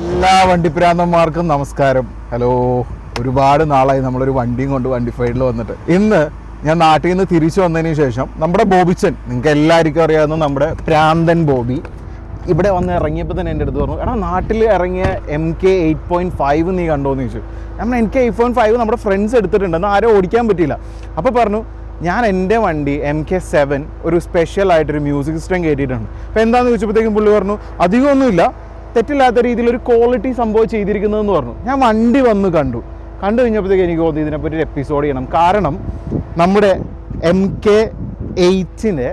എല്ലാ വണ്ടിപ്രാന്തന്മാർക്കും നമസ്കാരം. ഹലോ, ഒരുപാട് നാളായി നമ്മളൊരു വണ്ടിയും കൊണ്ട് വണ്ടി ഫൈഡിൽ വന്നിട്ട്. ഇന്ന് ഞാൻ നാട്ടിൽ നിന്ന് തിരിച്ചു വന്നതിന് ശേഷം നമ്മുടെ ബോബിച്ചൻ, നിങ്ങൾക്ക് എല്ലാവർക്കും അറിയാവുന്ന നമ്മുടെ പ്രാന്തൻ ബോബി, ഇവിടെ വന്ന് ഇറങ്ങിയപ്പോൾ തന്നെ എൻ്റെ അടുത്ത് പറഞ്ഞു, എടാ നാട്ടിൽ ഇറങ്ങിയ MK 8.5 നീ കണ്ടോന്ന് ചോദിച്ചു. നമ്മൾ MK 8.5 നമ്മുടെ ഫ്രണ്ട്സ് എടുത്തിട്ടുണ്ട്, എന്നാൽ ആരും ഓടിക്കാൻ പറ്റിയില്ല. അപ്പോൾ പറഞ്ഞു, ഞാൻ എൻ്റെ വണ്ടി MK 7 ഒരു സ്പെഷ്യലായിട്ടൊരു മ്യൂസിക് സിസ്റ്റം കയറ്റിയിട്ടുണ്ട്. അപ്പോൾ എന്താണെന്ന് ചോദിച്ചപ്പോഴത്തേക്കും പുള്ളി പറഞ്ഞു, അധികമൊന്നുമില്ല, തെറ്റില്ലാത്ത രീതിയിൽ ഒരു ക്വാളിറ്റി സംഭവം ചെയ്തിരിക്കുന്നതെന്ന് പറഞ്ഞു. ഞാൻ വണ്ടി വന്ന് കണ്ടു കഴിഞ്ഞപ്പോഴത്തേക്ക് എനിക്ക് തോന്നി ഇതിനെപ്പറ്റി ഒരു എപ്പിസോഡ് ചെയ്യണം. കാരണം നമ്മുടെ MK 8-ൻ്റെ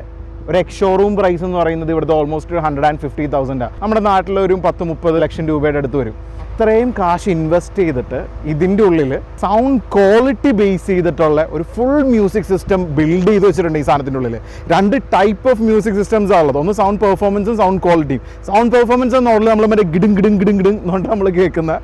ഒരു ഷോറൂം പ്രൈസ് എന്ന് പറയുന്നത് ഇവിടുത്തെ ഓൾമോസ്റ്റ് 150,000. നമ്മുടെ നാട്ടിലൊരു 10-30 ലക്ഷം രൂപയുടെ അടുത്ത് വരും. ഇത്രയും കാശ് ഇൻവെസ്റ്റ് ചെയ്തിട്ട് ഇതിൻ്റെ ഉള്ളിൽ സൗണ്ട് ക്വാളിറ്റി ബേസ് ചെയ്തിട്ടുള്ള ഒരു ഫുൾ മ്യൂസിക് സിസ്റ്റം ബിൽഡ് ചെയ്ത് വെച്ചിട്ടുണ്ട്. ഈ സാധനത്തിൻ്റെ ഉള്ളിൽ 2 ടൈപ്പ് ഓഫ് മ്യൂസിക് സിസ്റ്റംസ് ആണുള്ളത്. ഒന്ന് സൗണ്ട് പെർഫോമൻസും സൗണ്ട് ക്വാളിറ്റിയും. സൗണ്ട് പെർഫോമൻസ് എന്നുള്ളത് നമ്മൾ മറ്റേ ഗിടും ഗിടും ഗിടും ഗിടും എന്നുകൊണ്ട് നമ്മൾ കേൾക്കുന്ന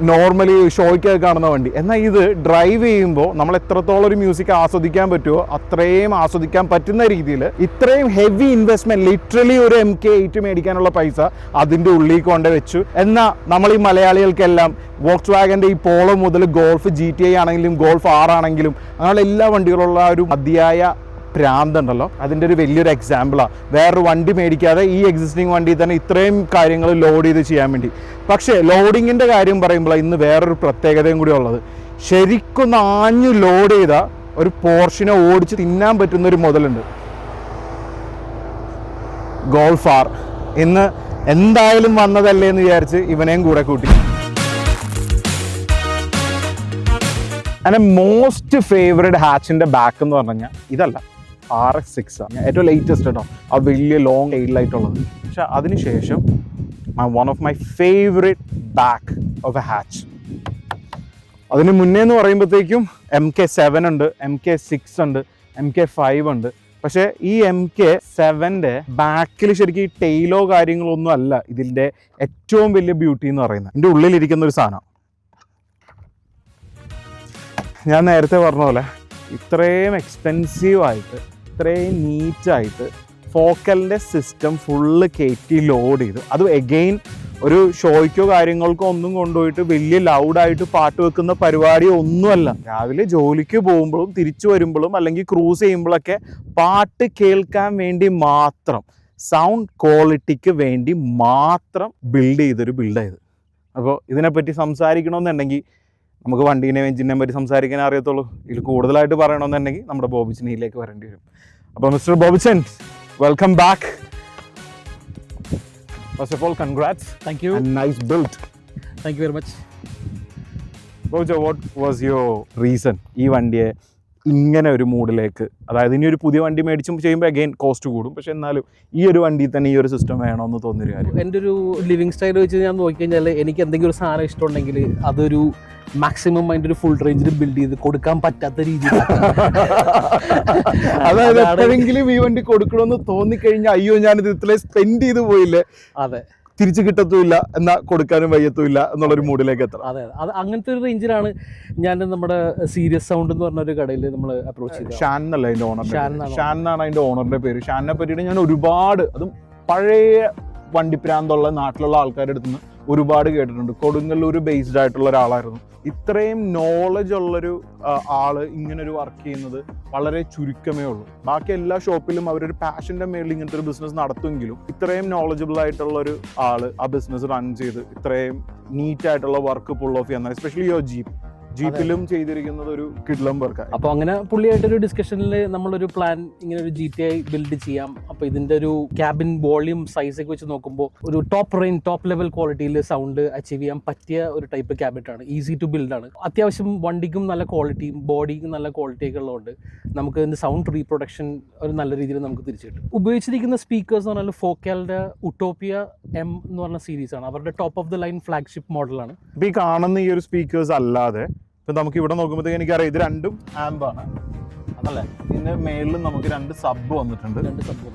നോർമലി ഷോയ്ക്കൊക്കെ കാണുന്ന വണ്ടി. എന്നാൽ ഇത് ഡ്രൈവ് ചെയ്യുമ്പോൾ നമ്മൾ എത്രത്തോളം ഒരു മ്യൂസിക് ആസ്വദിക്കാൻ പറ്റുമോ അത്രയും ആസ്വദിക്കാൻ പറ്റുന്ന രീതിയിൽ ഇത്രയും ഹെവി ഇൻവെസ്റ്റ്മെൻറ്റ്, ലിറ്ററലി ഒരു MK 8 മേടിക്കാനുള്ള പൈസ അതിൻ്റെ ഉള്ളിൽ കൊണ്ട് വെച്ചു. എന്നാൽ നമ്മൾ ഈ മലയാളികൾക്കെല്ലാം വോക്സ് വാഗൻ്റെ ഈ പോളോ മുതൽ ഗോൾഫ് GTI ആണെങ്കിലും ഗോൾഫ് 6 ആണെങ്കിലും അങ്ങനെയുള്ള എല്ലാ വണ്ടികളുള്ള ഒരു മതിയായ ഭ്രാന്തുണ്ടല്ലോ, അതിൻ്റെ ഒരു വലിയൊരു എക്സാമ്പിളാണ്. വേറൊരു വണ്ടി മേടിക്കാതെ ഈ എക്സിസ്റ്റിംഗ് വണ്ടിയിൽ തന്നെ ഇത്രയും കാര്യങ്ങൾ ലോഡ് ചെയ്ത് ചെയ്യാൻ വേണ്ടി. പക്ഷേ ലോഡിങ്ങിൻ്റെ കാര്യം പറയുമ്പോൾ ഇന്ന് വേറൊരു പ്രത്യേകതയും കൂടി ഉള്ളത്, ശരിക്കും ആഞ്ഞു ലോഡ് ചെയ്ത ഒരു പോർഷിനെ ഓടിച്ച് തിന്നാൻ പറ്റുന്ന ഒരു മുതലുണ്ട്, ഗോൾഫ് 6. ഇന്ന് എന്തായാലും വന്നതല്ലേ എന്ന് വിചാരിച്ച് ഇവനെയും കൂടെ കൂട്ടി. എൻ്റെ മോസ്റ്റ് ഫേവറേറ്റ് ഹാച്ചിൻ്റെ ബാക്ക് എന്ന് പറഞ്ഞു കഴിഞ്ഞാൽ ഇതല്ല, RX6 ആണ് ഏറ്റവും ലേറ്റസ്റ്റ് കേട്ടോ, ആ വലിയ ലോങ് ടെയിലായിട്ടുള്ളത്. പക്ഷെ അതിനുശേഷം one of my favourite back of A hatch. അതിന് മുന്നേ എന്ന് പറയുമ്പോഴത്തേക്കും MK 7 ഉണ്ട്, MK 6 ഉണ്ട്, MK 5 ഉണ്ട്. പക്ഷേ ഈ MK 7-ൻ്റെ ബാക്കിൽ ശരിക്കും ഈ ടെയിലോ കാര്യങ്ങളൊന്നും അല്ല ഇതിൻ്റെ ഏറ്റവും വലിയ ബ്യൂട്ടി എന്ന് പറയുന്നത്. ഇതിൻ്റെ ഉള്ളിലിരിക്കുന്ന ഒരു സാധനം, ഞാൻ നേരത്തെ പറഞ്ഞ പോലെ ഇത്രയും എക്സ്പെൻസീവായിട്ട് ഇത്രയും നീറ്റായിട്ട് ഫോക്കലിൻ്റെ സിസ്റ്റം ഫുള്ള് കയറ്റി ലോഡ് ചെയ്തു. അത് എഗെയിൻ ഒരു ഷോയ്ക്കോ കാര്യങ്ങൾക്കോ ഒന്നും കൊണ്ടുപോയിട്ട് വലിയ ലൗഡായിട്ട് പാട്ട് വെക്കുന്ന പരിപാടി ഒന്നുമല്ല. രാവിലെ ജോലിക്ക് പോകുമ്പോഴും തിരിച്ചു വരുമ്പോഴും അല്ലെങ്കിൽ ക്രൂസ് ചെയ്യുമ്പോഴൊക്കെ പാട്ട് കേൾക്കാൻ വേണ്ടി മാത്രം, സൗണ്ട് ക്വാളിറ്റിക്ക് വേണ്ടി മാത്രം ബിൽഡ് ചെയ്തൊരു ബിൽഡായത്. അപ്പോൾ ഇതിനെപ്പറ്റി സംസാരിക്കണമെന്നുണ്ടെങ്കിൽ നമുക്ക് വണ്ടീനെ എഞ്ചിനെ പറ്റി സംസാരിക്കാൻ അറിയത്തുള്ളൂ. ഇതിൽ കൂടുതലായിട്ട് പറയണമെന്നുണ്ടെങ്കിൽ നമ്മുടെ ബോബിച്ചനിലേക്ക് വരേണ്ടി വരും. അപ്പോൾ mister Bobichan, welcome back. First of all congrats. Thank you. Nice build. Thank you very much. ബോബിച്ച, വാട്ട് വാസ് യുവർ റീസൺ ഈ വണ്ടിയെ ഇങ്ങനെ ഒരു മൂഡിലേക്ക്, അതായത് ഇനി ഒരു പുതിയ വണ്ടി മേടിച്ചും ചെയ്യുമ്പോൾ അഗെയിൻ കോസ്റ്റ് കൂടും, പക്ഷെ എന്നാലും ഈ ഒരു വണ്ടിയിൽ തന്നെ ഈ ഒരു സിസ്റ്റം വേണമെന്ന് തോന്നിയൊരു കാര്യം? എൻ്റെ ഒരു ലിവിങ് സ്റ്റൈൽ വെച്ച് ഞാൻ നോക്കിക്കഴിഞ്ഞാൽ എനിക്ക് എന്തെങ്കിലും ഒരു സാധനം ഇഷ്ടമുണ്ടെങ്കിൽ അതൊരു മാക്സിമം അതിൻ്റെ ഒരു ഫുൾ റേഞ്ചിൽ ബിൽഡ് ചെയ്ത് കൊടുക്കാൻ പറ്റാത്ത രീതിയിൽ, അതായത് എപ്പോഴെങ്കിലും ഈ വണ്ടി കൊടുക്കണമെന്ന് തോന്നിക്കഴിഞ്ഞാൽ അയ്യോ ഞാനിത് ഇത്രയും സ്പെൻഡ് ചെയ്ത് പോയില്ലേ, അതെ, തിരിച്ചു കിട്ടത്തുമില്ല എന്നാൽ കൊടുക്കാനും വയ്യത്തുമില്ല എന്നുള്ളൊരു മൂഡിലേക്ക് എത്തണം. അതെ, അത് അങ്ങനത്തെ ഒരു റേഞ്ചിലാണ് ഞാൻ നമ്മുടെ സീരിയസ് സൗണ്ട് എന്ന് പറഞ്ഞ ഒരു കടയിൽ നമ്മൾ അപ്രോച്ച് ചെയ്തത്. ഷാൻ എന്നല്ല അതിൻ്റെ ഓണർ, ഷാൻ എന്നാണ് അതിൻ്റെ ഓണറിന്റെ പേര്. ഷാനിനെ പറ്റിയിട്ട് ഞാൻ ഒരുപാട്, അതും പഴയ വണ്ടിപ്രാന്തുള്ള നാട്ടിലുള്ള ആൾക്കാരുടെ അടുത്ത് നിന്ന് ഒരുപാട് കേട്ടിട്ടുണ്ട്. കൊടുങ്ങല്ലൂർ ബേസ്ഡ് ആയിട്ടുള്ള ഒരാളായിരുന്നു. ഇത്രയും നോളജ് ഉള്ളൊരു ആള് ഇങ്ങനൊരു വർക്ക് ചെയ്യുന്നത് വളരെ ചുരുക്കമേ ഉള്ളൂ. ബാക്കി എല്ലാ ഷോപ്പിലും അവരൊരു പാഷൻ്റെ മേളിൽ ഇങ്ങനത്തെ ഒരു ബിസിനസ് നടത്തുമെങ്കിലും ഇത്രയും നോളജബിൾ ആയിട്ടുള്ളൊരു ആള് ആ ബിസിനസ് റൺ ചെയ്ത് ഇത്രയും നീറ്റായിട്ടുള്ള വർക്ക് പുൾ ഓഫ് ചെയ്യുന്നത്, എസ്പെഷ്യലി യോ ജീപ്പിലും ചെയ്തിരിക്കുന്നത് ഒരു കിഡ്ലം വർക്കാണ്. അപ്പോൾ അങ്ങനെ പുള്ളിയായിട്ടൊരു ഡിസ്കഷനിൽ നമ്മളൊരു പ്ലാൻ, ഇങ്ങനെ ഒരു GTI ബിൽഡ് ചെയ്യാം. അപ്പോൾ ഇതിൻ്റെ ഒരു ക്യാബിൻ വോളിയം സൈസൊക്കെ വെച്ച് നോക്കുമ്പോൾ ഒരു ടോപ്പ് ലെവൽ ക്വാളിറ്റിയിൽ സൗണ്ട് അച്ചീവ് ചെയ്യാൻ പറ്റിയ ഒരു ടൈപ്പ് ക്യാബിനറ്റാണ്. ഈസി ടു ബിൽഡാണ്. അത്യാവശ്യം വണ്ടിക്കും നല്ല ക്വാളിറ്റിയും ബോഡിക്കും നല്ല ക്വാളിറ്റിയൊക്കെ ഉള്ളതുകൊണ്ട് നമുക്ക് ഇതിൻ്റെ സൗണ്ട് റീപ്രൊഡക്ഷൻ ഒരു നല്ല രീതിയിൽ നമുക്ക് തിരിച്ചു കിട്ടും. ഉപയോഗിച്ചിരിക്കുന്ന സ്പീക്കേഴ്സ് എന്ന് പറഞ്ഞാൽ ഫോക്കാലിൻ്റെ ഉട്ടോപ്പിയ M എന്ന് പറഞ്ഞ സീരീസാണ്. അവരുടെ top of the line flagship മോഡലാണ്. ഇപ്പോൾ ഈ കാണുന്ന ഈ ഒരു സ്പീക്കേഴ്സ് അല്ലാതെ ഇപ്പം നമുക്ക് ഇവിടെ നോക്കുമ്പോഴത്തേക്ക് എനിക്കറിയാം ഇത് രണ്ടും ആംബാണ്, അതല്ലേ? ഇതിൻ്റെ മേളിലും നമുക്ക് 2 സബ് വന്നിട്ടുണ്ട്. 2 സബ്.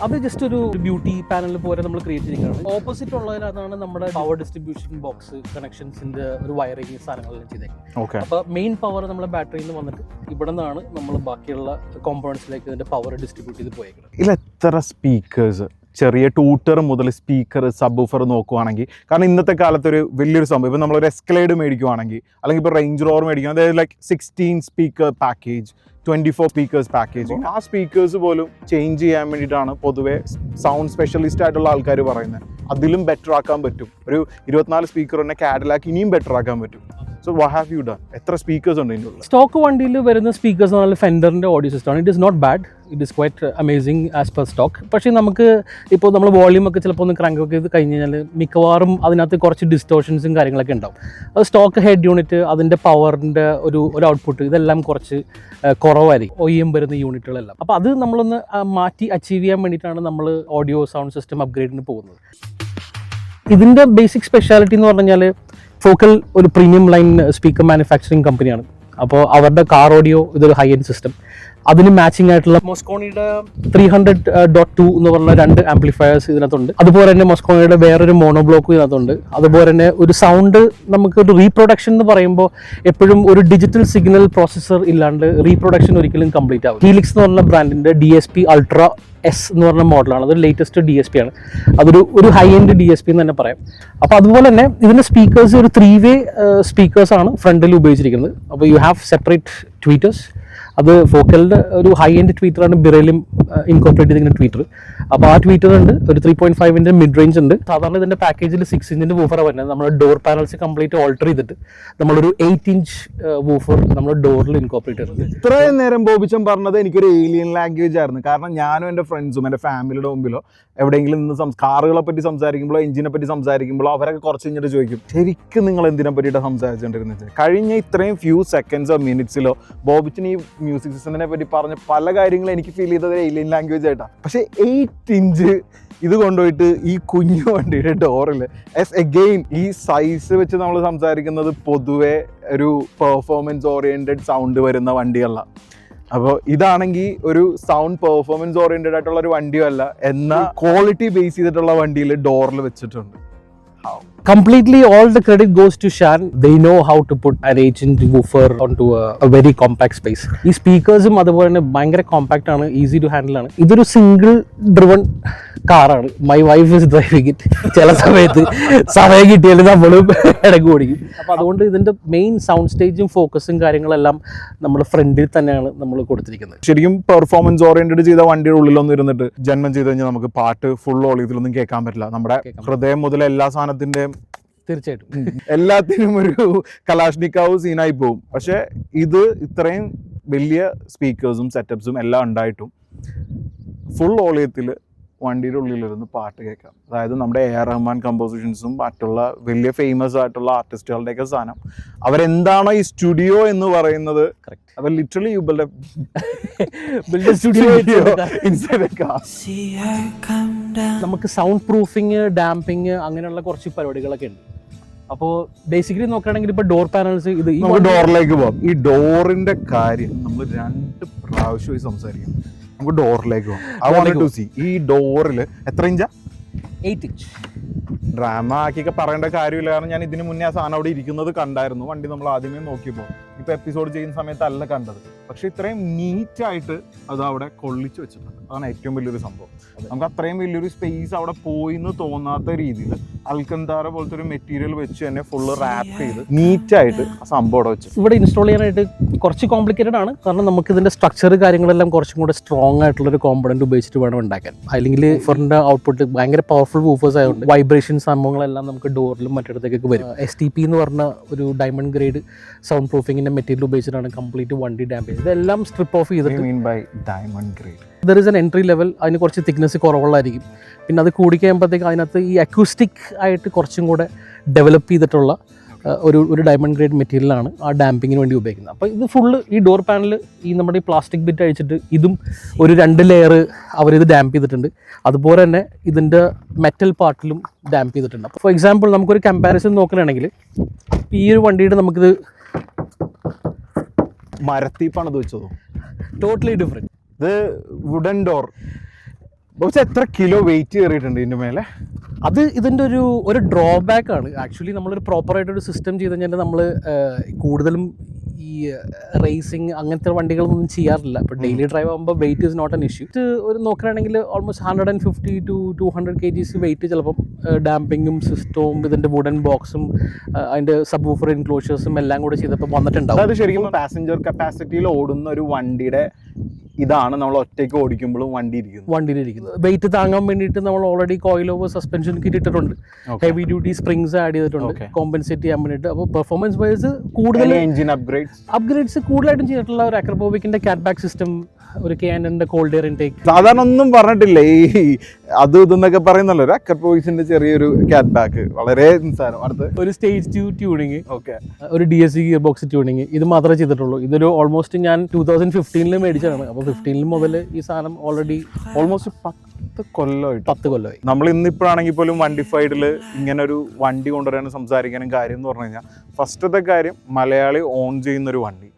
അത് ജസ്റ്റ് ഒരു ബ്യൂട്ടി പാനൽ പോലെ നമ്മൾ ക്രിയേറ്റ് ചെയ്യുകയാണ്. ഓപ്പോസിറ്റ് ഉള്ളതിനകത്താണ് നമ്മുടെ പവർ ഡിസ്ട്രിബ്യൂഷൻ ബോക്സ് കണക്ഷൻസിന്റെ ഒരു വയറിംഗ് സാധനങ്ങളെല്ലാം ചെയ്തേക്കുന്നത്. അപ്പോൾ മെയിൻ പവർ നമ്മുടെ ബാറ്ററിയിൽ നിന്ന് വന്നിട്ട് ഇവിടെ നിന്നാണ് നമ്മൾ ബാക്കിയുള്ള കോമ്പോണൻസിലേക്ക് ഇതിന്റെ പവർ ഡിസ്ട്രിബ്യൂട്ട് ചെയ്ത് പോയേക്കുന്നത്. ഇതിൽ എത്ര സ്പീക്കേഴ്സ് ചെറിയ ട്യൂട്ടർ മുതൽ സ്പീക്കർ സബ്വൂഫർ നോക്കുവാണെങ്കിൽ, കാരണം ഇന്നത്തെ കാലത്തൊരു വലിയൊരു സംഭവം, ഇപ്പോൾ നമ്മളൊരു എസ്കലേഡ് മേടിക്കുവാണെങ്കിൽ അല്ലെങ്കിൽ ഇപ്പോൾ റേഞ്ച് റോവർ മേടിക്കുകയാണെങ്കിൽ അതായത് like 16 speaker package, 24 speakers package, ആ സ്പീക്കേഴ്സ് പോലും ചേഞ്ച് ചെയ്യാൻ വേണ്ടിയിട്ടാണ് പൊതുവേ സൗണ്ട് സ്പെഷ്യലിസ്റ്റ് ആയിട്ടുള്ള ആൾക്കാർ പറയുന്നത്. അതിലും ബെറ്റർ ആക്കാൻ പറ്റും. ഒരു 24 സ്പീക്കർ തന്നെ കാഡിലാക്ക് ഇനിയും ബെറ്റർ ആക്കാൻ പറ്റും. So what have you done? എത്ര സ്പീക്കേഴ്സ് ഉണ്ട് ഇതിൻ്റെ ഉള്ളിൽ? സ്റ്റോക്ക് വണ്ടിയിൽ വരുന്ന സ്പീക്കേഴ്സ് എന്ന് പറഞ്ഞാൽ ഫെൻഡറിൻ്റെ ഓഡിയോ സിസ്റ്റമാണ്. It is not bad, it is quite amazing as per stock. പക്ഷേ നമുക്ക് ഇപ്പോൾ നമ്മൾ വോളിയം ഒക്കെ ചിലപ്പോൾ ഒന്ന് ക്രാങ്ക് ഒക്കെ ചെയ്ത് കഴിഞ്ഞ് കഴിഞ്ഞാൽ മിക്കവാറും അതിനകത്ത് കുറച്ച് ഡിസ്റ്റോർഷൻസും കാര്യങ്ങളൊക്കെ ഉണ്ടാവും. അത് സ്റ്റോക്ക് ഹെഡ് യൂണിറ്റ്, അതിൻ്റെ പവറിൻ്റെ ഒരു ഔട്ട്പുട്ട്, ഇതെല്ലാം കുറച്ച് കുറവായിരിക്കും OEM വരുന്ന യൂണിറ്റുകളെല്ലാം. അപ്പോൾ അത് നമ്മളൊന്ന് മാറ്റി അച്ചീവ് ചെയ്യാൻ വേണ്ടിയിട്ടാണ് നമ്മൾ ഓഡിയോ സൗണ്ട് സിസ്റ്റം അപ്ഗ്രേഡിന് പോകുന്നത്. ഇതിൻ്റെ ബേസിക് സ്പെഷ്യാലിറ്റി എന്ന് പറഞ്ഞു കഴിഞ്ഞാൽ ഫോക്കൽ ഒരു പ്രീമിയം ലൈൻ സ്പീക്കർ മാനുഫാക്ചറിങ് കമ്പനിയാണ്. അപ്പോൾ അവരുടെ കാർ ഓഡിയോ ഇതൊരു ഹൈ എൻഡ് സിസ്റ്റം. അതിന് മാച്ചിങ് ആയിട്ടുള്ള മോസ്കോണിയുടെ 300.2 എന്ന് പറഞ്ഞ 2 ആംപ്ലിഫയേഴ്സ് ഇതിനകത്തുണ്ട്. അതുപോലെ തന്നെ മോസ്കോണിയുടെ വേറൊരു മോണോ ബ്ലോക്കും ഇതിനകത്തുണ്ട്. അതുപോലെ തന്നെ ഒരു സൗണ്ട്, നമുക്കൊരു റീപ്രൊഡക്ഷൻ എന്ന് പറയുമ്പോൾ എപ്പോഴും ഒരു ഡിജിറ്റൽ സിഗ്നൽ പ്രോസസ്സർ ഇല്ലാണ്ട് റീപ്രൊഡക്ഷൻ ഒരിക്കലും കംപ്ലീറ്റ് ആവും. ഹീലിക്സ് എന്ന് പറഞ്ഞ ബ്രാൻഡിൻ്റെ DSP അൾട്രാ S എന്ന് പറഞ്ഞ മോഡലാണ്. അതൊരു ലേറ്റസ്റ്റ് DSP ആണ്. അതൊരു ഹൈ എൻഡ് DSP എന്ന് തന്നെ പറയാം. അപ്പോൾ അതുപോലെ തന്നെ ഇതിൻ്റെ സ്പീക്കേഴ്സ് ഒരു 3-way സ്പീക്കേഴ്സാണ് ഫ്രണ്ടിൽ ഉപയോഗിച്ചിരിക്കുന്നത്. അപ്പോൾ യു ഹാവ് സെപ്പറേറ്റ് ട്വീറ്റേഴ്സ്. അത് ഫോക്കലിൻ്റെ ഒരു ഹൈ എൻഡ് ട്വീറ്ററാണ് ബിറയിലും ഇൻകോർപ്പറേറ്റ് ചെയ്തിരിക്കുന്ന ട്വീറ്റർ. അപ്പോൾ ആ ട്വീറ്റർ ഉണ്ട്. ഒരു 3.5-ന്റെ മിഡ് റേഞ്ച് ഉണ്ട്. സാധാരണ ഇതിൻ്റെ പാക്കേജിൽ 6 ഇഞ്ചിൻ്റെ വൂഫറാണ് വരുന്നത്. നമ്മൾ ഡോർ പാനൽസ് കംപ്ലീറ്റ് ഓൾട്ടർ ചെയ്തിട്ട് നമ്മളൊരു 8 ഇഞ്ച് വൂഫർ നമ്മൾ ഡോറിൽ ഇൻകോർപ്പറേറ്റ് ചെയ്തിട്ടുണ്ട്. ഇത്രയും നേരം ബോബിച്ചൻ പറഞ്ഞത് എനിക്കൊരു ഏലിയൻ ലാംഗ്വേജ് ആയിരുന്നു. കാരണം ഞാനും എൻ്റെ ഫ്രണ്ട്സും എൻ്റെ ഫാമിലിയുടെ മുമ്പിലോ എവിടെയെങ്കിലും നിന്ന് കാറുകളെ പറ്റി സംസാരിക്കുമ്പോഴോ എഞ്ചിനെ പറ്റി സംസാരിക്കുമ്പോഴോ അവരൊക്കെ കുറച്ച് കഴിഞ്ഞിട്ട് ചോദിക്കും, ശരിക്കും നിങ്ങൾ എന്തിനെ പറ്റിയിട്ടാണ് സംസാരിച്ചുകൊണ്ടിരുന്നത്? കഴിഞ്ഞ ഇത്രയും ഫ്യൂ സെക്കൻഡ്സോ മിനിറ്റ്സിലോ ബോബിച്ചൻ ഈ മ്യൂസിക് സിസ്റ്റത്തിനെ പറ്റി പറഞ്ഞ പല കാര്യങ്ങളും എനിക്ക് ഫീൽ ചെയ്തത് ഏലിയൻ ലാംഗ്വേജ് ആയിട്ടാണ്. പക്ഷേ 8 ഇഞ്ച് ഇത് കൊണ്ടുപോയിട്ട് ഈ കുഞ്ഞു വണ്ടിയുടെ ഡോറിൽ അഗെയിൻ ഈ സൈസ് വെച്ച് നമ്മൾ സംസാരിക്കുന്നത് പൊതുവെ ഒരു പെർഫോമൻസ് ഓറിയൻറ്റഡ് സൗണ്ട് വരുന്ന വണ്ടികളാണ്. അപ്പോൾ ഇതാണെങ്കിൽ ഒരു സൗണ്ട് പെർഫോമൻസ് ഓറിയൻറ്റഡ് ആയിട്ടുള്ള ഒരു വണ്ടിയും അല്ല, എന്നാൽ ക്വാളിറ്റി ബേസ് ചെയ്തിട്ടുള്ള വണ്ടിയിൽ ഡോറിൽ വെച്ചിട്ടുണ്ട്. Completely all the credit goes to Shan. They know how to put an 8-inch woofer onto a very compact space. ഈ സ്പീക്കേഴ്സും അതുപോലെ തന്നെ ഭയങ്കര കോമ്പാക്റ്റ് ആണ്, ഈസി ടു ഹാൻഡിൽ ആണ്. ഇതൊരു സിംഗിൾ ഡ്രിവൺ കാറാണ്. My wife is driving it. ചില സമയത്ത് സമയം കിട്ടിയാലും നമ്മളും ഇടയ്ക്ക് ഓടിക്കും. അപ്പോൾ അതുകൊണ്ട് ഇതിൻ്റെ മെയിൻ സൗണ്ട് സ്റ്റേജും ഫോക്കസും കാര്യങ്ങളെല്ലാം നമ്മുടെ ഫ്രണ്ടിൽ തന്നെയാണ് നമ്മൾ കൊടുത്തിരിക്കുന്നത്. ശരിക്കും പെർഫോമൻസ് ഓറിയന്റഡ് ചെയ്ത വണ്ടിയുടെ ഉള്ളിലൊന്നും ഇരുന്നിട്ട് ജന്മം ചെയ്ത് കഴിഞ്ഞാൽ നമുക്ക് പാട്ട് ഫുൾ ഓളിയത്തിലൊന്നും കേൾക്കാൻ പറ്റില്ല. നമ്മുടെ ഹൃദയം മുതൽ എല്ലാ സാധനത്തിൻ്റെയും തീർച്ചയായിട്ടും എല്ലാത്തിനും ഒരു കലാഷ്നിക്കാവ് സീനായി പോകും. പക്ഷെ ഇത് ഇത്രയും വലിയ സ്പീക്കേഴ്സും സെറ്റപ്സും എല്ലാം ഉണ്ടായിട്ടും ഫുൾ ഓളിയത്തിൽ വണ്ടിയുടെ ഉള്ളിലിരുന്ന് പാട്ട് കേൾക്കാം. അതായത് നമ്മുടെ AR റഹ്മാൻ കമ്പോസിഷൻസും മറ്റുള്ള വലിയ ഫേമസ് ആയിട്ടുള്ള ആർട്ടിസ്റ്റുകളുടെയൊക്കെ സാധനം അവരെന്താണോ ഈ സ്റ്റുഡിയോ എന്ന് പറയുന്നത്, അവർ literally you build a studio inside a car. നമുക്ക് സൗണ്ട് പ്രൂഫിങ്, ഡാമ്പിങ് അങ്ങനെയുള്ള കുറച്ച് പരിപാടികളൊക്കെ ഉണ്ട്. അപ്പോൾ ബേസിക്കലി നോക്കുകയാണെങ്കിൽ ഇപ്പോൾ ഡോർ പാനൽസ്, ഇത് നമുക്ക് ഡോറിലേക്ക് പോകാം. ഈ ഡോറിന്റെ കാര്യം നമ്മൾ 2 പ്രാവശ്യമായി സംസാരിക്കാം. നമുക്ക് ഡോറിലേക്ക് പോകാം. ഐ വാണ്ട് ടു സീ ഈ ഡോറിൽ എത്ര ഇഞ്ചാ? 8 ഇഞ്ച്. ഡ്രാമ ആക്കിയൊക്കെ പറയേണ്ട കാര്യമില്ല, കാരണം ഞാൻ ഇതിന് മുന്നേ ആ സാധനം അവിടെ ഇരിക്കുന്നത് കണ്ടായിരുന്നു. വണ്ടി നമ്മൾ ആദ്യമേ നോക്കിയപ്പോൾ, ഇപ്പോൾ എപ്പിസോഡ് ചെയ്യുന്ന സമയത്തല്ല കണ്ടത്. പക്ഷെ ഇത്രയും നീറ്റായിട്ട് അത് അവിടെ കൊള്ളിച്ച് വെച്ചിട്ടുണ്ട്. അതാണ് ഏറ്റവും വലിയൊരു സംഭവം. നമുക്ക് അത്രയും വലിയൊരു സ്പേസ് അവിടെ പോയി എന്ന് തോന്നാത്ത രീതിയിൽ അൽക്കന്താര പോലത്തെ ഒരു മെറ്റീരിയൽ വെച്ച് തന്നെ ഫുള്ള് റാപ്പ് ചെയ്ത് നീറ്റായിട്ട് ആ സംഭവം അവിടെ വെച്ചു. ഇവിടെ ഇൻസ്റ്റാൾ ചെയ്യാനായിട്ട് കുറച്ച് കോംപ്ലിക്കേറ്റഡ് ആണ്. കാരണം നമുക്ക് ഇതിൻ്റെ സ്ട്രക്ചർ കാര്യങ്ങളെല്ലാം കുറച്ചും കൂടെ സ്ട്രോങ് ആയിട്ടുള്ളൊരു കോമ്പണൻറ്റ് ഉപയോഗിച്ചിട്ട് വേണം ഉണ്ടാക്കാൻ. അല്ലെങ്കിൽ വൂഫറിൻ്റെ ഔട്ട്പുട്ട് ഭയങ്കര പവർഫുൾ വൂഫേഴ്സ് ആയതുകൊണ്ട് വൈബ്രേഷൻ സംഭവങ്ങളെല്ലാം നമുക്ക് ഡോറിലും മറ്റിടത്തേക്കൊക്കെ വരും. STP എന്ന് പറഞ്ഞ ഒരു ഡയമണ്ട് ഗ്രേഡ് സൗണ്ട് പ്രൂഫിങ്ങിൻ്റെ മെറ്റീരിയൽ ഉപയോഗിച്ചിട്ടാണ് കംപ്ലീറ്റ് വണ്ടി ഡാമ്പ് ചെയ്തത്. ഇതെല്ലാം സ്ട്രിപ്പ് ഓഫ് ചെയ്തിട്ട് there is an entry level. അതിന് കുറച്ച് തിക്നെസ് കുറവുള്ളതായിരിക്കും. പിന്നെ അത് കൂടിക്കഴിയുമ്പോഴത്തേക്ക് അതിനകത്ത് ഈ അക്യൂസ്റ്റിക് ആയിട്ട് കുറച്ചും കൂടെ ഡെവലപ്പ് ചെയ്തിട്ടുള്ള ഒരു ഡയമണ്ട് ഗ്രേഡ് മെറ്റീരിയലാണ് ആ ഡാമ്പിങ്ങിന് വേണ്ടി ഉപയോഗിക്കുന്നത്. അപ്പോൾ ഇത് ഫുള്ള് ഈ ഡോർ പാനൽ ഈ നമ്മുടെ ഈ പ്ലാസ്റ്റിക് ബിറ്റ് അഴിച്ചിട്ട് ഇതും ഒരു 2 ലെയർ അവരിത് ഡാമ്പ് ചെയ്തിട്ടുണ്ട്. അതുപോലെ തന്നെ ഇതിൻ്റെ മെറ്റൽ പാർട്ടിലും ഡാമ്പ് ചെയ്തിട്ടുണ്ട്. അപ്പോൾ ഫോർ എക്സാമ്പിൾ നമുക്കൊരു കമ്പാരിസൺ നോക്കുകയാണെങ്കിൽ ഈ ഒരു വണ്ടിയുടെ നമുക്കിത് മരത്തീപ്പാണത് വെച്ചതോ? Totally different. ഇത് വുഡൻ ഡോർ. പക്ഷെ എത്ര കിലോ വെയിറ്റ് കയറിയിട്ടുണ്ട് ഇതിൻ്റെ മേലെ? അത് ഇതിൻ്റെ ഒരു ഡ്രോബാക്ക് ആണ്. ആക്ച്വലി നമ്മളൊരു പ്രോപ്പറായിട്ടൊരു സിസ്റ്റം ചെയ്ത് കഴിഞ്ഞാൽ നമ്മൾ കൂടുതലും ഈ റേസിങ് അങ്ങനത്തെ വണ്ടികളൊന്നും ചെയ്യാറില്ല. ഇപ്പോൾ ഡെയിലി ഡ്രൈവ് ആകുമ്പോൾ weight is not an issue. ഒരു നോക്കുകയാണെങ്കിൽ ഓൾമോസ്റ്റ് 150 to 200 kgs വെയിറ്റ് ചിലപ്പം ഡാമ്പിങ്ങും സിസ്റ്റവും ഇതിൻ്റെ വുഡൻ ബോക്സും അതിൻ്റെ സബ് വൂഫർ എൻക്ലോഷേഴ്സും എല്ലാം കൂടെ ചെയ്തപ്പോൾ വന്നിട്ടുണ്ടാവും. അത് ശരിക്കും പാസഞ്ചർ കപ്പാസിറ്റിയിൽ ഓടുന്ന ഒരു വണ്ടിയുടെ ഇതാണ് നമ്മൾ ഒറ്റയ്ക്ക് ഓടിക്കുമ്പോഴും വണ്ടിയിലിരിക്കുന്നത്. വെയിറ്റ് താങ്ങാൻ വേണ്ടിയിട്ട് നമ്മൾ already coil over suspension kit ഇട്ടിട്ടുണ്ട്, ഹെവി ഡ്യൂട്ടി സ്പ്രിങ്സ് ആഡ് ചെയ്തിട്ടുണ്ട് കോമ്പൻസേറ്റ് ചെയ്യാൻ വേണ്ടിയിട്ട്. അപ്പോൾ പെർഫോമൻസ് വൈസ് കൂടുതൽ എഞ്ചിൻ അപ്ഗ്രേഡ്സ് കൂടുതലായിട്ടും ചെയ്തിട്ടുള്ള ഒരു അക്രബോവിക്കിന്റെ ക്യാറ്റ് ബാക്ക് സിസ്റ്റം, ഒരു ക്യാനന്റെ കോൾഡ് എയർ ഇൻടേക്ക്. സാധാരണ ഒന്നും പറഞ്ഞിട്ടില്ല ഈ അത് ഇതെന്നൊക്കെ പറയുന്നല്ലോ. ഒരു അക്കർപോയിസിന്റെ ചെറിയൊരു ക്യാറ്റ് ബാക്ക് വളരെ നിസ്സാരം. അടുത്ത് ഒരു സ്റ്റേജ് 2 ട്യൂണിങ്, ഒരു DSC ഗിയർ ബോക്സ് ട്യൂണിങ്, ഇത് മാത്രമേ ചെയ്തിട്ടുള്ളൂ. ഇതൊരു ഓൾമോസ്റ്റ് ഞാൻ 2015 മേടിച്ചതാണ്. അപ്പോൾ 15 മുതൽ ഈ സാധനം ഓൾമോസ്റ്റ് 10 കൊല്ലമായി. നമ്മൾ ഇന്നിപ്പോഴാണെങ്കിൽ പോലും വണ്ടിഫൈഡിൽ ഇങ്ങനെ ഒരു വണ്ടി കൊണ്ടുവരാനും സംസാരിക്കാനും കാര്യം എന്ന് പറഞ്ഞു കഴിഞ്ഞാൽ ഫസ്റ്റത്തെ കാര്യം മലയാളി ഓൺ ചെയ്യുന്നൊരു വണ്ടി.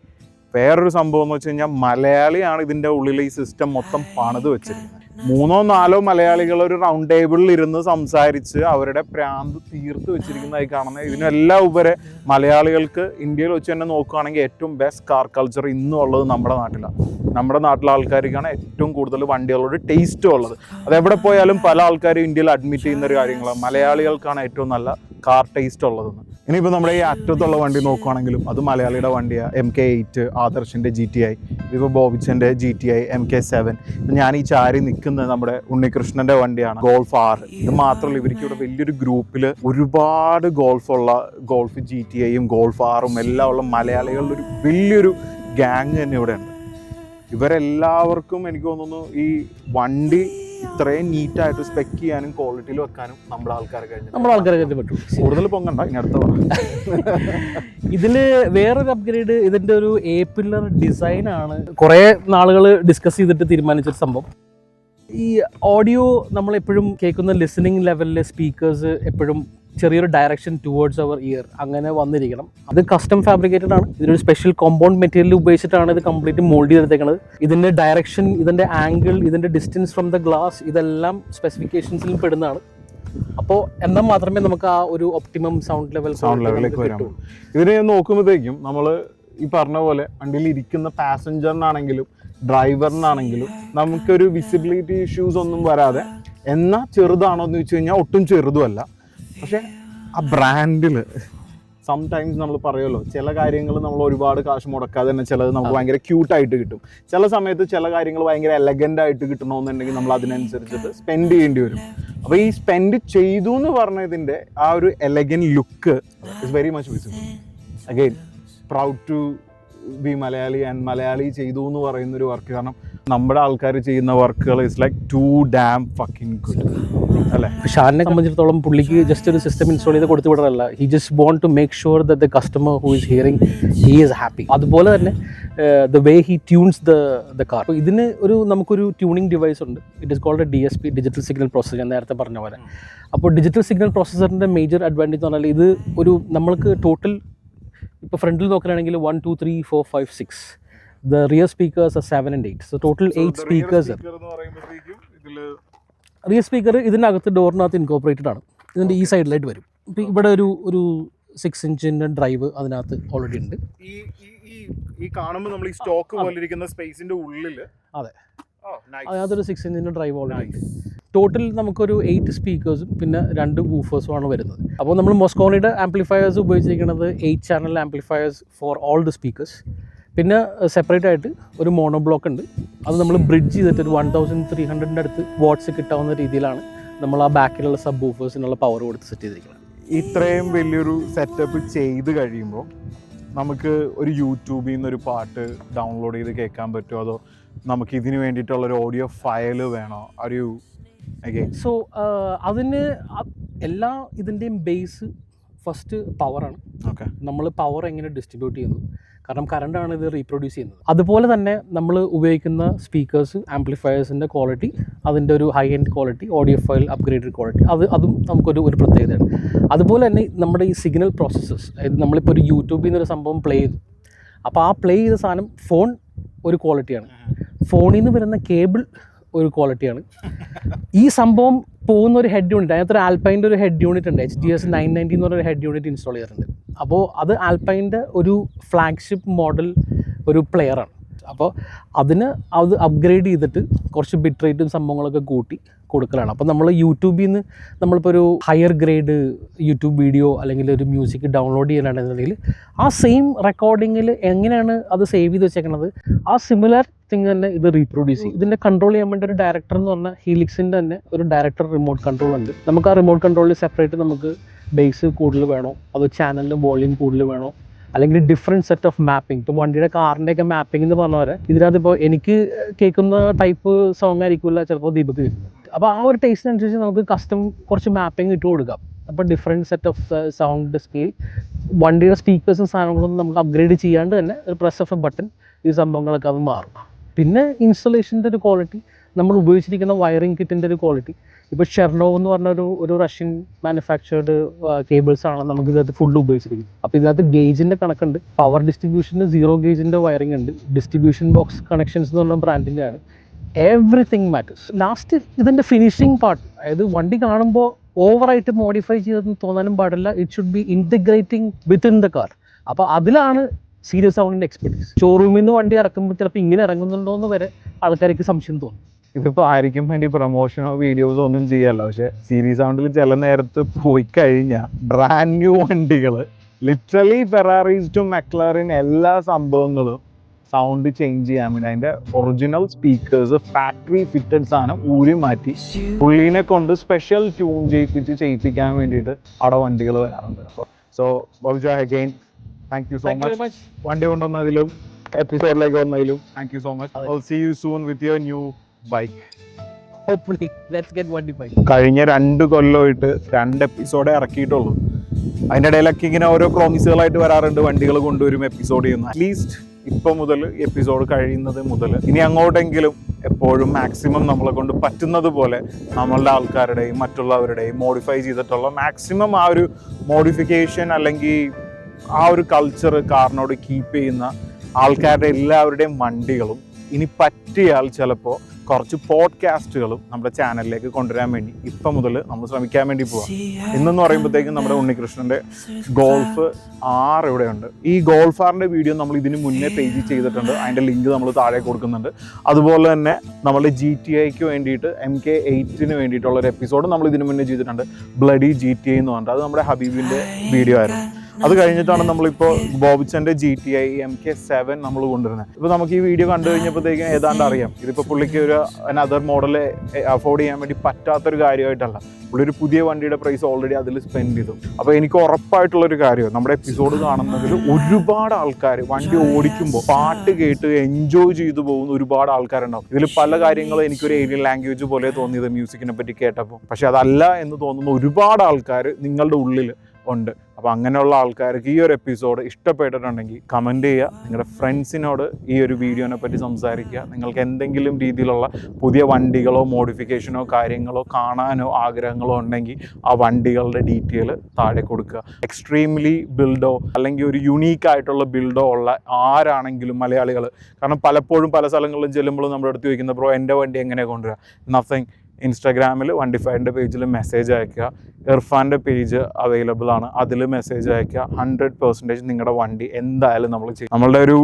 വേറൊരു സംഭവം എന്ന് വെച്ച് കഴിഞ്ഞാൽ മലയാളിയാണ് ഇതിൻ്റെ ഉള്ളിൽ ഈ സിസ്റ്റം മൊത്തം പണിത് വെച്ചിരിക്കുന്നത്. 3-4 മലയാളികൾ ഒരു റൗണ്ട് ടേബിളിൽ ഇരുന്ന് സംസാരിച്ച് അവരുടെ പ്രാന്ത് തീർത്ത് വെച്ചിരിക്കുന്നതായി കാണുന്നത്. ഇതിനെല്ലാം ഉപരി മലയാളികൾക്ക് ഇന്ത്യയിൽ വെച്ച് തന്നെ നോക്കുകയാണെങ്കിൽ ഏറ്റവും ബെസ്റ്റ് കാർ കൾച്ചർ ഇന്നും ഉള്ളത് നമ്മുടെ നാട്ടിലാണ്. നമ്മുടെ നാട്ടിലെ ആൾക്കാർക്കാണ് ഏറ്റവും കൂടുതൽ വണ്ടികളോട് ടേസ്റ്റും ഉള്ളത്. അതെവിടെ പോയാലും പല ആൾക്കാരും ഇന്ത്യയിൽ അഡ്മിറ്റ് ചെയ്യുന്ന ഒരു കാര്യങ്ങളാണ്, മലയാളികൾക്കാണ് ഏറ്റവും നല്ല കാർ ടേസ്റ്റ് ഉള്ളതെന്ന്. ഇനിയിപ്പോൾ നമ്മുടെ ഈ അറ്റത്തുള്ള വണ്ടി നോക്കുകയാണെങ്കിലും അത് മലയാളിയുടെ വണ്ടിയാണ്. MK8, ആദർശിൻ്റെ GTI, ഇപ്പോൾ ബോബിച്ചൻ്റെ GTI, MK7. ഞാൻ ഈ ചാരി നിൽക്കുന്നത് നമ്മുടെ ഉണ്ണികൃഷ്ണൻ്റെ വണ്ടിയാണ്, ഗോൾഫ് R. ഇത് മാത്രമല്ല, ഇവർക്ക് ഇവിടെ വലിയൊരു ഗ്രൂപ്പിൽ ഒരുപാട് ഗോൾഫ് GTIയും ഗോൾഫ് Rഉം എല്ലാം ഉള്ള മലയാളികളുടെ ഒരു വലിയൊരു ഗ്യാങ് തന്നെ ഇവിടെ ഉണ്ട്. ഇവരെല്ലാവർക്കും എനിക്ക് തോന്നുന്നു ഈ വണ്ടി ഇത്രയും നീറ്റായിട്ട് സ്പെക്ക് ചെയ്യാനും ക്വാളിറ്റിയിൽ വെക്കാനും നമ്മുടെ ആൾക്കാരെ കഴിഞ്ഞ് പറ്റും. കൂടുതൽ പൊങ്ങണ്ട, ഇനി അടുത്ത ഇതില് വേറൊരു അപ്ഗ്രേഡ് ഇതിന്റെ ഒരു A-പില്ലർ ഡിസൈൻ ആണ്. കുറെ നാളുകൾ ഡിസ്കസ് ചെയ്തിട്ട് തീരുമാനിച്ചൊരു സംഭവം. ഈ ഓഡിയോ നമ്മളെപ്പോഴും കേൾക്കുന്ന ലിസണിങ് ലെവലിലെ സ്പീക്കേഴ്സ് എപ്പോഴും ചെറിയൊരു ഡയറക്ഷൻ ടുവേർഡ്സ് അവർ ഇയർ അങ്ങനെ വന്നിരിക്കണം. അത് കസ്റ്റം ഫാബ്രിക്കേറ്റഡ് ആണ്. ഇതിനൊരു സ്പെഷ്യൽ കോമ്പൗണ്ട് മെറ്റീരിയൽ ഉപയോഗിച്ചിട്ടാണ് ഇത് കംപ്ലീറ്റ് മോൾഡ് ചെയ്തെടുത്തേക്കുന്നത്. ഇതിൻ്റെ ഡയറക്ഷൻ, ഇതിൻ്റെ ആംഗിൾ, ഇതിൻ്റെ ഡിസ്റ്റൻസ് ഫ്രം ദ ഗ്ലാസ്, ഇതെല്ലാം സ്പെസിഫിക്കേഷൻസിൽ പെടുന്നതാണ്. അപ്പോൾ എന്നാൽ മാത്രമേ നമുക്ക് ആ ഒരു ഒപ്റ്റിമം സൗണ്ട് ലെവലിലേക്ക് വരാം. ഇതിനെ നോക്കുമ്പോഴത്തേക്കും നമ്മൾ ഈ പറഞ്ഞ പോലെ വണ്ടിയിൽ ഇരിക്കുന്ന പാസഞ്ചറിനാണെങ്കിലും ഡ്രൈവറിനാണെങ്കിലും നമുക്കൊരു വിസിബിലിറ്റി ഇഷ്യൂസ് ഒന്നും വരാതെ, എന്നാൽ ചെറുതാണോ എന്ന് വെച്ച് കഴിഞ്ഞാൽ ഒട്ടും ചെറുതുമല്ല. പക്ഷേ ആ ബ്രാൻഡിൽ സംടൈംസ് നമ്മൾ പറയുമല്ലോ, ചില കാര്യങ്ങൾ നമ്മൾ ഒരുപാട് കാശ് മുടക്കാതെ തന്നെ ചിലത് നമുക്ക് ഭയങ്കര ക്യൂട്ടായിട്ട് കിട്ടും. ചില സമയത്ത് ചില കാര്യങ്ങൾ ഭയങ്കര എലഗൻ്റ് ആയിട്ട് കിട്ടണമെന്നുണ്ടെങ്കിൽ നമ്മൾ അതിനനുസരിച്ചിട്ട് സ്പെൻഡ് ചെയ്യേണ്ടി വരും. അപ്പോൾ ഈ സ്പെൻഡ് ചെയ്തു എന്ന് പറഞ്ഞതിൻ്റെ ആ ഒരു elegant look is very much visible. Again proud to be Malayali and Malayali ചെയ്തു എന്ന് പറയുന്നൊരു വർക്ക്. കാരണം നമ്മുടെ ആൾക്കാർ ചെയ്യുന്ന വർക്കുകൾ is like too damn fucking good അല്ലേ. ഷാനിനെ സംബന്ധിച്ചിടത്തോളം പുള്ളിക്ക് ജസ്റ്റ് ഒരു സിസ്റ്റം ഇൻസ്റ്റാൾ ചെയ്ത് കൊടുത്തു വിടാനല്ല, he just want to make sure that the customer who is hearing he is happy. അതുപോലെ തന്നെ the way he tunes the car. അപ്പോൾ ഇതിന് നമുക്കൊരു ട്യൂണിങ് ഡിവൈസ് ഉണ്ട്. It is called DSP, digital signal processor. ഞാൻ നേരത്തെ പറഞ്ഞ പോലെ. അപ്പോൾ ഡിജിറ്റൽ സിഗ്നൽ പ്രോസസ്സറിൻ്റെ മേജർ അഡ്വാൻറ്റേജ് എന്ന് പറഞ്ഞാൽ ഇത് നമ്മൾക്ക് ടോട്ടൽ ഇപ്പോൾ ഫ്രണ്ടിൽ നോക്കുകയാണെങ്കിൽ 1 2 3 4 5 6, the rear speakers are 7 and 8, so total 8 speakers. Rear speaker ഇതിനകത്ത് ഡോറിനകത്ത് ഇൻകോപ്പറേറ്റഡ് ആണ്. ഇതിൻ്റെ ഈ സൈഡിലായിട്ട് വരും. ഇപ്പോൾ ഇവിടെ ഒരു 6 ഇഞ്ചിൻ്റെ ഡ്രൈവ് അതിനകത്ത് ഓൾറെഡി ഉണ്ട്. ഈ കാണുമ്പോൾ നമ്മൾ ഈ സ്റ്റോക്ക് പോലെ ഇരിക്കുന്ന സ്പേസിന്റെ ഉള്ളിൽ അതെ അതിനകത്തൊരു 6 ഇഞ്ചിൻ്റെ ഡ്രൈവ് ഓൾറെഡി ഉണ്ട്. ടോട്ടൽ നമുക്കൊരു 8 സ്പീക്കേഴ്സും പിന്നെ 2 വൂഫേഴ്സും ആണ് വരുന്നത്. അപ്പോൾ നമ്മൾ മോസ്കോണിയുടെ ആംപ്ലിഫയേഴ്സ് ഉപയോഗിച്ചിരിക്കുന്നത് 8 channel amplifiers for all the speaker's. പിന്നെ സെപ്പറേറ്റ് ആയിട്ട് ഒരു മോണോ ബ്ലോക്ക് ഉണ്ട്. അത് നമ്മൾ ബ്രിഡ്ജ് ചെയ്തിട്ട് ഒരു 1300 അടുത്ത് വാട്ട്സ് കിട്ടാവുന്ന രീതിയിലാണ് നമ്മൾ ആ ബാക്കിലുള്ള സബ് വൂഫേഴ്സിനുള്ള പവർ കൊടുത്ത് സെറ്റ് ചെയ്തിരിക്കുന്നത്. ഇത്രയും വലിയൊരു സെറ്റപ്പ് ചെയ്ത് കഴിയുമ്പോൾ നമുക്ക് ഒരു യൂട്യൂബിൽ നിന്നൊരു പാട്ട് ഡൗൺലോഡ് ചെയ്ത് കേൾക്കാൻ പറ്റുമോ, അതോ നമുക്ക് ഇതിന് വേണ്ടിയിട്ടുള്ളൊരു ഓഡിയോ ഫയല് വേണോ? ഒരു സോ അതിന് എല്ലാ ഇതിൻ്റെയും ബേസ് ഫസ്റ്റ് പവറാണ്. ഓക്കെ, നമ്മൾ പവർ എങ്ങനെ ഡിസ്ട്രിബ്യൂട്ട് ചെയ്യുന്നു, കാരണം കറണ്ടാണ് ഇത് റീപ്രൊഡ്യൂസ് ചെയ്യുന്നത്. അതുപോലെ തന്നെ നമ്മൾ ഉപയോഗിക്കുന്ന സ്പീക്കേഴ്സ് ആംപ്ലിഫയേഴ്സിൻ്റെ ക്വാളിറ്റി, അതിൻ്റെ ഒരു high end quality, audio file upgraded quality, അതും നമുക്കൊരു പ്രത്യേകതയാണ്. അതുപോലെ തന്നെ നമ്മുടെ ഈ സിഗ്നൽ പ്രോസസ്സേഴ്സ്, അതായത് നമ്മളിപ്പോൾ ഒരു യൂട്യൂബിൽ നിന്നൊരു സംഭവം പ്ലേ ചെയ്തു, അപ്പോൾ ആ പ്ലേ ചെയ്ത സാധനം ഫോൺ ഒരു ക്വാളിറ്റിയാണ്, ഫോണിൽ നിന്ന് വരുന്ന കേബിൾ ഒരു ക്വാളിറ്റിയാണ്. ഈ സംഭവം പോകുന്ന ഒരു ഹെഡ് യൂണിറ്റ്, അതിനകത്തൊരു ആൽപൈൻ്റെ ഒരു ഹെഡ് യൂണിറ്റ് ഉണ്ട്, HDS 990 എന്ന് പറഞ്ഞൊരു ഹെഡ് യൂണിറ്റ് ഇൻസ്റ്റാൾ ചെയ്തിട്ടുണ്ട്. അപ്പോൾ അത് ആൽപൈൻ്റെ ഒരു ഫ്ലാഗ്ഷിപ്പ് മോഡൽ ഒരു പ്ലെയറാണ്. അപ്പോൾ അത് അപ്ഗ്രേഡ് ചെയ്തിട്ട് കുറച്ച് ബിറ്റ് റേറ്റും സംഭവങ്ങളൊക്കെ കൂട്ടി കൊടുക്കലാണ്. അപ്പോൾ നമ്മൾ യൂട്യൂബിൽ നിന്ന് നമ്മളിപ്പോൾ ഒരു ഹയർ ഗ്രേഡ് യൂട്യൂബ് വീഡിയോ അല്ലെങ്കിൽ ഒരു മ്യൂസിക് ഡൗൺലോഡ് ചെയ്യാനാണെന്നുണ്ടെങ്കിൽ ആ സെയിം റെക്കോർഡിങ്ങിൽ എങ്ങനെയാണ് അത് സേവ് ചെയ്ത് വെച്ചേക്കണത് ആ സിമിലർ തിങ് തന്നെ ഇത് റീപ്രൊഡ്യൂസ് ചെയ്യും. ഇതിൻ്റെ കൺട്രോൾ ചെയ്യാൻ വേണ്ടി ഒരു ഡയറക്ടർ എന്ന് പറഞ്ഞാൽ ഹീലിക്സിൻ്റെ തന്നെ ഒരു ഡയറക്ടർ റിമോട്ട് കൺട്രോൾ ഉണ്ട്. നമുക്ക് ആ റിമോട്ട് കൺട്രോളിൽ സെപ്പറേറ്റ് നമുക്ക് ബേസ് കൂടുതൽ വേണോ, അത് ചാനലിൻ്റെ വോളിയം കൂടുതൽ വേണോ, അല്ലെങ്കിൽ ഡിഫറെൻറ്റ് സെറ്റ് ഓഫ് മാപ്പിംഗ്. ഇപ്പോൾ വണ്ടിയുടെ കാറിൻ്റെയൊക്കെ മാപ്പിംഗ് എന്ന് പറഞ്ഞ പോലെ ഇതിനകത്ത് ഇപ്പോൾ എനിക്ക് കേൾക്കുന്ന ടൈപ്പ് സോങ് ആയിരിക്കില്ല ചിലപ്പോൾ ദീപക് കേൾക്കുന്നത്. അപ്പോൾ ആ ഒരു ടേസ്റ്റിനനുസരിച്ച് നമുക്ക് കസ്റ്റം കുറച്ച് മാപ്പിംഗ് ഇട്ട് കൊടുക്കാം. അപ്പോൾ different set of sound scale, വണ്ടിയുടെ സ്പീക്കേഴ്സും സാധനങ്ങളൊന്നും നമുക്ക് അപ്ഗ്രേഡ് ചെയ്യാണ്ട് തന്നെ ഒരു പ്രസ് ഓഫ് എ ബട്ടൺ ഈ സംഭവങ്ങളൊക്കെ അത് മാറും. പിന്നെ ഇൻസ്റ്റലേഷൻ്റെ ഒരു ക്വാളിറ്റി, നമ്മൾ ഉപയോഗിച്ചിരിക്കുന്ന വയറിംഗ് കിറ്റിൻ്റെ ഒരു ക്വാളിറ്റി. ഇപ്പോൾ ഷെർണോവ് എന്ന് പറഞ്ഞ ഒരു റഷ്യൻ മാനുഫാക്ചേർഡ് കേബിൾസ് ആണ് നമുക്ക് ഇതിനകത്ത് ഫുള്ള് ഉപയോഗിച്ചിരിക്കുന്നത്. അപ്പോൾ ഇതിനകത്ത് ഗേജിൻ്റെ കണക്കുണ്ട്, പവർ ഡിസ്ട്രിബ്യൂഷന് 0 ഗേജിൻ്റെ വയറിംഗ് ഉണ്ട്, ഡിസ്ട്രിബ്യൂഷൻ ബോക്സ് കണക്ഷൻസ് എന്ന് പറഞ്ഞ ബ്രാൻഡിൻ്റെ ആണ്. Everything matters. ലാസ്റ്റ് ഇതിൻ്റെ ഫിനിഷിംഗ് പാർട്ട്, അതായത് വണ്ടി കാണുമ്പോൾ ഓവറായിട്ട് മോഡിഫൈ ചെയ്തെന്ന് തോന്നാനും പാടില്ല. It should be integrating within the car. അപ്പോൾ അതിലാണ് സീരിയസ് സൗണ്ടിൻ്റെ എക്സ്പെർട്ടീസ്. ഷോറൂമിൽ നിന്ന് വണ്ടി ഇറക്കുമ്പോൾ ചിലപ്പോൾ ഇങ്ങനെ ഇറങ്ങുന്നുണ്ടോ എന്ന് വരെ ആൾക്കാർക്ക് സംശയം തോന്നും. ഇതിപ്പോൾ ആയിരിക്കും വേണ്ടി പ്രൊമോഷനോ വീഡിയോസോ ഒന്നും ചെയ്യാമല്ലോ, പക്ഷേ സീരീസ് സൗണ്ടിൽ ചില നേരത്ത് പോയി കഴിഞ്ഞാൽ ബ്രാൻഡ് ന്യൂ വണ്ടികൾ ലിറ്ററലി ഫെറാറീസ് ടു മെക്ലറിൻ എല്ലാ സംഭവങ്ങളും സൗണ്ട് ചേഞ്ച് ചെയ്യാൻ വേണ്ടി അതിൻ്റെ ഒറിജിനൽ സ്പീക്കേഴ്സ് ഫാക്ടറി ഫിറ്റഡ് സാധനം ഊരി മാറ്റി പുള്ളീനെ കൊണ്ട് സ്പെഷ്യൽ ട്യൂൺ ചെയ്യിപ്പിക്കാൻ വേണ്ടിയിട്ട് അവിടെ വണ്ടികൾ വരാറുണ്ട്. സോ ബോബിജ again thank you so much. വണ്ടി കൊണ്ടുവന്നതിലും എപ്പിസോഡിലേക്ക് വന്നതിലും thank you so much. I will see you soon with your new bike. Hopefully, let's get one bike. കഴിഞ്ഞ 2 കൊല്ലമായിട്ട് 2 എപ്പിസോഡേ ഇറക്കിയിട്ടുള്ളൂ. അതിൻ്റെ ഇടയിലൊക്കെ ഇങ്ങനെ ഓരോ പ്രോമിസുകളായിട്ട് വരാറുണ്ട്, വണ്ടികൾ കൊണ്ടുവരും, എപ്പിസോഡ് ചെയ്യുന്നു. അറ്റ്ലീസ്റ്റ് ഇപ്പോൾ മുതൽ എപ്പിസോഡ് കഴിയുന്നത് മുതൽ ഇനി അങ്ങോട്ടെങ്കിലും എപ്പോഴും മാക്സിമം നമ്മളെ കൊണ്ട് പറ്റുന്നത് പോലെ നമ്മളുടെ ആൾക്കാരുടെയും മറ്റുള്ളവരുടെയും മോഡിഫൈ ചെയ്തിട്ടുള്ള മാക്സിമം ആ ഒരു മോഡിഫിക്കേഷൻ അല്ലെങ്കിൽ ആ ഒരു കൾച്ചർ കാറിനോട് കീപ്പ് ചെയ്യുന്ന ആൾക്കാരുടെ എല്ലാവരുടെയും വണ്ടികളും ഇനി പറ്റിയാൽ ചിലപ്പോൾ കുറച്ച് പോഡ്കാസ്റ്റുകളും നമ്മുടെ ചാനലിലേക്ക് കൊണ്ടുവരാൻ വേണ്ടി ഇപ്പം മുതൽ നമ്മൾ ശ്രമിക്കാൻ വേണ്ടി പോവാം. ഇന്നെന്ന് പറയുമ്പോഴത്തേക്കും നമ്മുടെ ഉണ്ണികൃഷ്ണൻ്റെ ഗോൾഫ് 6 ഇവിടെയുണ്ട്. ഈ ഗോൾഫ് 6ൻ്റെ വീഡിയോ നമ്മൾ ഇതിന് മുന്നേ പേജ് ചെയ്തിട്ടുണ്ട്, അതിൻ്റെ ലിങ്ക് നമ്മൾ താഴെ കൊടുക്കുന്നുണ്ട്. അതുപോലെ തന്നെ നമ്മുടെ GTIക്ക് വേണ്ടിയിട്ട് MK8ന് വേണ്ടിയിട്ടുള്ളൊരു എപ്പിസോഡ് നമ്മൾ ഇതിന് മുന്നേ ചെയ്തിട്ടുണ്ട്, ബ്ലഡി GTI എന്ന് പറഞ്ഞിട്ട്. അത് നമ്മുടെ ഹബീബിൻ്റെ വീഡിയോ ആയിരുന്നു. അത് കഴിഞ്ഞിട്ടാണ് നമ്മളിപ്പോൾ ബോബിച്ചൻ്റെ GTI MK7 നമ്മൾ കൊണ്ടുവരുന്നത്. ഇപ്പോൾ നമുക്ക് ഈ വീഡിയോ കണ്ടു കഴിഞ്ഞപ്പോഴത്തേക്കും ഏതാണ്ട് അറിയാം ഇതിപ്പോൾ പുള്ളിക്ക് ഒരു അനദർ മോഡൽ അഫോർഡ് ചെയ്യാൻ വേണ്ടി പറ്റാത്തൊരു കാര്യമായിട്ടല്ല, പുള്ളി ഒരു പുതിയ വണ്ടിയുടെ പ്രൈസ് ഓൾറെഡി അതിൽ സ്പെൻഡ് ചെയ്തു. അപ്പോൾ എനിക്ക് ഉറപ്പായിട്ടുള്ളൊരു കാര്യം, നമ്മുടെ എപ്പിസോഡ് കാണുന്നതിൽ ഒരുപാട് ആൾക്കാർ വണ്ടി ഓടിക്കുമ്പോൾ പാട്ട് കേട്ട് എൻജോയ് ചെയ്തു പോകുന്ന ഒരുപാട് ആൾക്കാരുണ്ടാവും. ഇതിൽ പല കാര്യങ്ങളും എനിക്കൊരു ഏലിയൻ ലാംഗ്വേജ് പോലെ തോന്നിയത് മ്യൂസിക്കിനെ പറ്റി കേട്ടപ്പോൾ, പക്ഷെ അതല്ല എന്ന് തോന്നുന്ന ഒരുപാട് ആൾക്കാർ നിങ്ങളുടെ ഉള്ളിൽ ഉണ്ട്. അപ്പോൾ അങ്ങനെയുള്ള ആൾക്കാർക്ക് ഈ ഒരു എപ്പിസോഡ് ഇഷ്ടപ്പെട്ടിട്ടുണ്ടെങ്കിൽ കമൻറ്റ് ചെയ്യുക, നിങ്ങളുടെ ഫ്രണ്ട്സിനോട് ഈ ഒരു വീഡിയോനെ പറ്റി സംസാരിക്കുക. നിങ്ങൾക്ക് എന്തെങ്കിലും രീതിയിലുള്ള പുതിയ വണ്ടികളോ മോഡിഫിക്കേഷനോ കാര്യങ്ങളോ കാണാനോ ആഗ്രഹങ്ങളോ ഉണ്ടെങ്കിൽ ആ വണ്ടികളുടെ ഡീറ്റെയിൽ താഴെ കൊടുക്കുക. എക്സ്ട്രീംലി ബിൽഡോ അല്ലെങ്കിൽ ഒരു യുണീക്ക് ആയിട്ടുള്ള ബിൽഡോ ഉള്ള ആരാണെങ്കിലും മലയാളികൾ, കാരണം പലപ്പോഴും പല സ്ഥലങ്ങളിലും ചെല്ലുമ്പോഴും നമ്മുടെ അടുത്ത് ചോദിക്കുന്ന ബ്രോ എൻ്റെ വണ്ടി എങ്ങനെ കൊണ്ടുവരിക, നത്തിങ്. ഇൻസ്റ്റാഗ്രാമിൽ വണ്ടിഫൈഡിൻ്റെ പേജിൽ മെസ്സേജ് അയക്കുക, ഇർഫാൻ്റെ പേജ് അവൈലബിൾ ആണ്, അതിൽ മെസ്സേജ് അയക്കുക. 100% നിങ്ങളുടെ വണ്ടി എന്തായാലും നമ്മൾ ചെയ്യും. നമ്മളുടെ ഒരു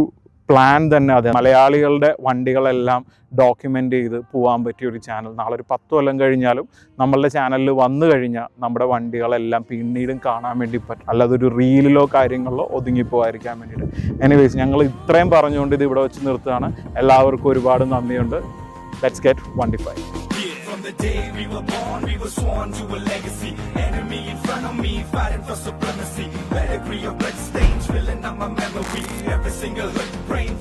പ്ലാൻ തന്നെ അതെ, മലയാളികളുടെ വണ്ടികളെല്ലാം ഡോക്യുമെൻ്റ് ചെയ്ത് പോകാൻ പറ്റിയ ഒരു ചാനൽ. നാളെ ഒരു 10 കൊല്ലം കഴിഞ്ഞാലും നമ്മളുടെ ചാനലിൽ വന്നു കഴിഞ്ഞാൽ നമ്മുടെ വണ്ടികളെല്ലാം പിന്നീടും കാണാൻ വേണ്ടി പറ്റും, അല്ലാതെ ഒരു റീലിലോ കാര്യങ്ങളിലോ ഒതുങ്ങിപ്പോകാതിരിക്കാൻ വേണ്ടിയിട്ട്. എനിവേസ്, ഞങ്ങൾ ഇത്രയും പറഞ്ഞുകൊണ്ട് ഇത് ഇവിടെ വെച്ച് നിർത്തുകയാണ്. എല്ലാവർക്കും ഒരുപാട് നന്ദിയുണ്ട്. Let's get Wondified. From the day we were born, we were sworn to a legacy. Enemy in front of me, fighting for supremacy. Pedigree of blood stains, filling up my memory. Every single hood brain.